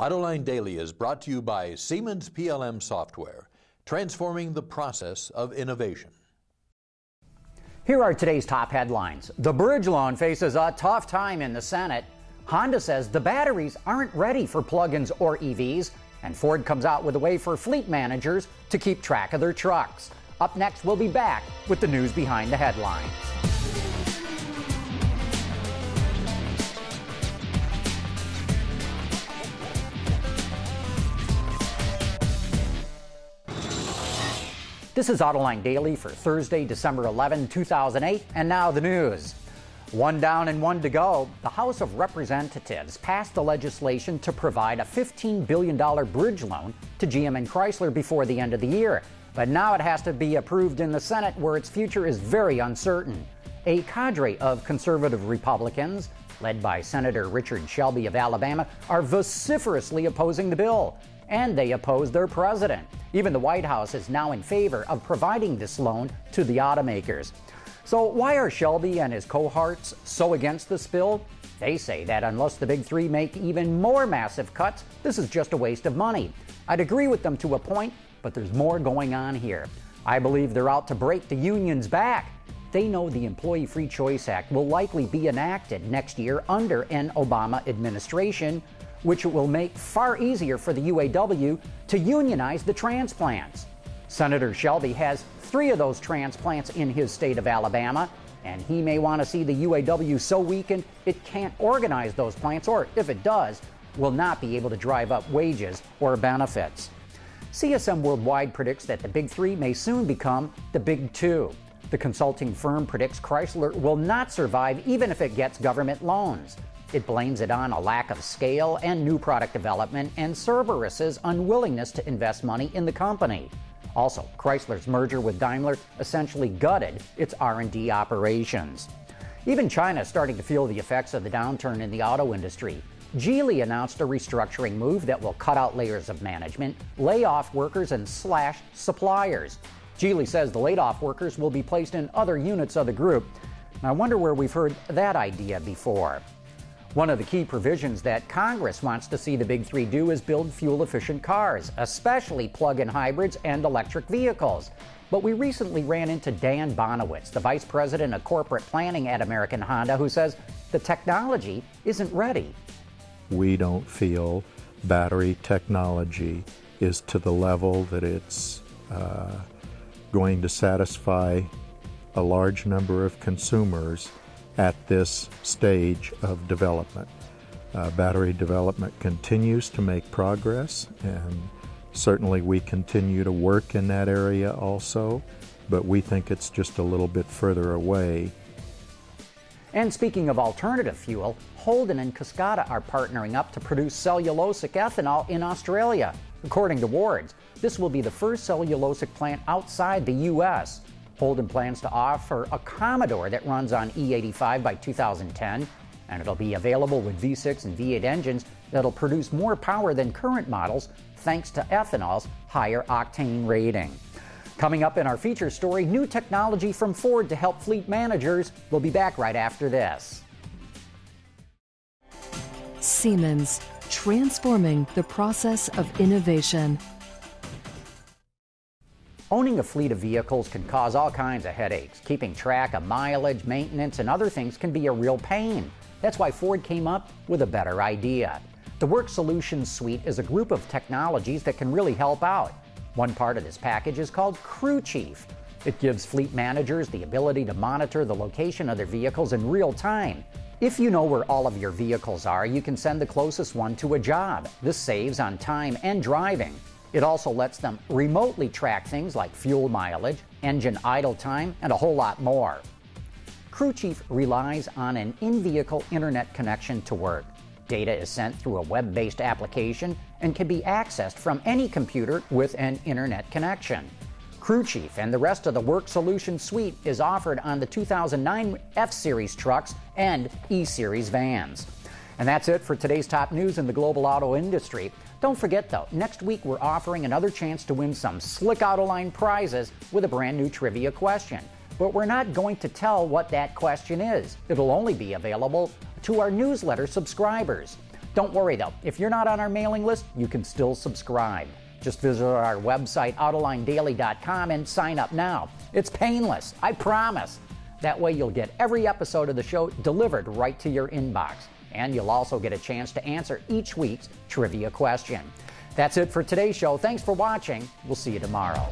Autoline Daily is brought to you by Siemens PLM Software, transforming the process of innovation. Here are today's top headlines. The bridge loan faces a tough time in the Senate. Honda says the batteries aren't ready for plug-ins or EVs. And Ford comes out with a way for fleet managers to keep track of their trucks. Up next, we'll be back with the news behind the headlines. This is Autoline Daily for Thursday, December 11, 2008, and now the news. One down and one to go. The House of Representatives passed the legislation to provide a $15 billion bridge loan to GM and Chrysler before the end of the year. But now it has to be approved in the Senate, where its future is very uncertain. A cadre of conservative Republicans, led by Senator Richard Shelby of Alabama, are vociferously opposing the bill. And they oppose their president. Even the White House is now in favor of providing this loan to the automakers. So why are Shelby and his cohorts so against this bill? They say that unless the big three make even more massive cuts, this is just a waste of money. I'd agree with them to a point, but there's more going on here. I believe they're out to break the union's back. They know the Employee Free Choice Act will likely be enacted next year under an Obama administration, which will make far easier for the UAW to unionize the transplants. Senator Shelby has 3 of those transplants in his state of Alabama, and he may want to see the UAW so weakened it can't organize those plants, or if it does, will not be able to drive up wages or benefits. CSM Worldwide predicts that the Big Three may soon become the Big Two. The consulting firm predicts Chrysler will not survive even if it gets government loans. It blames it on a lack of scale and new product development and Cerberus's unwillingness to invest money in the company. Also, Chrysler's merger with Daimler essentially gutted its R&D operations. Even China is starting to feel the effects of the downturn in the auto industry. Geely announced a restructuring move that will cut out layers of management, lay off workers, and slash suppliers. Geely says the laid-off workers will be placed in other units of the group. I wonder where we've heard that idea before. One of the key provisions that Congress wants to see the Big Three do is build fuel-efficient cars, especially plug-in hybrids and electric vehicles. But we recently ran into Dan Bonowitz, the Vice President of Corporate Planning at American Honda, who says the technology isn't ready. We don't feel battery technology is to the level that it's going to satisfy a large number of consumers at this stage of development. Battery development continues to make progress, and certainly we continue to work in that area also, but we think it's just a little bit further away. And speaking of alternative fuel, Holden and Coskata are partnering up to produce cellulosic ethanol in Australia. According to WAW'S, this will be the first cellulosic plant outside the U.S. Holden plans to offer a Commodore that runs on E85 by 2010, and it'll be available with V6 and V8 engines that'll produce more power than current models thanks to ethanol's higher octane rating. Coming up in our feature story, new technology from Ford to help fleet managers. We'll be back right after this. Siemens, transforming the process of innovation. Owning a fleet of vehicles can cause all kinds of headaches. Keeping track of mileage, maintenance, and other things can be a real pain. That's why Ford came up with a better idea. The Work Solutions Suite is a group of technologies that can really help out. One part of this package is called Crew Chief. It gives fleet managers the ability to monitor the location of their vehicles in real time. If you know where all of your vehicles are, you can send the closest one to a job. This saves on time and driving. It also lets them remotely track things like fuel mileage, engine idle time, and a whole lot more. Crew Chief relies on an in-vehicle internet connection to work. Data is sent through a web-based application and can be accessed from any computer with an internet connection. Crew Chief and the rest of the Work Solutions Suite is offered on the 2009 F-Series trucks and E-Series vans. And that's it for today's top news in the global auto industry. Don't forget, though, next week we're offering another chance to win some slick Autoline prizes with a brand new trivia question. But we're not going to tell what that question is. It'll only be available to our newsletter subscribers. Don't worry though, if you're not on our mailing list, you can still subscribe. Just visit our website, AutolineDaily.com, and sign up now. It's painless, I promise. That way you'll get every episode of the show delivered right to your inbox. And you'll also get a chance to answer each week's trivia question. That's it for today's show. Thanks for watching. We'll see you tomorrow.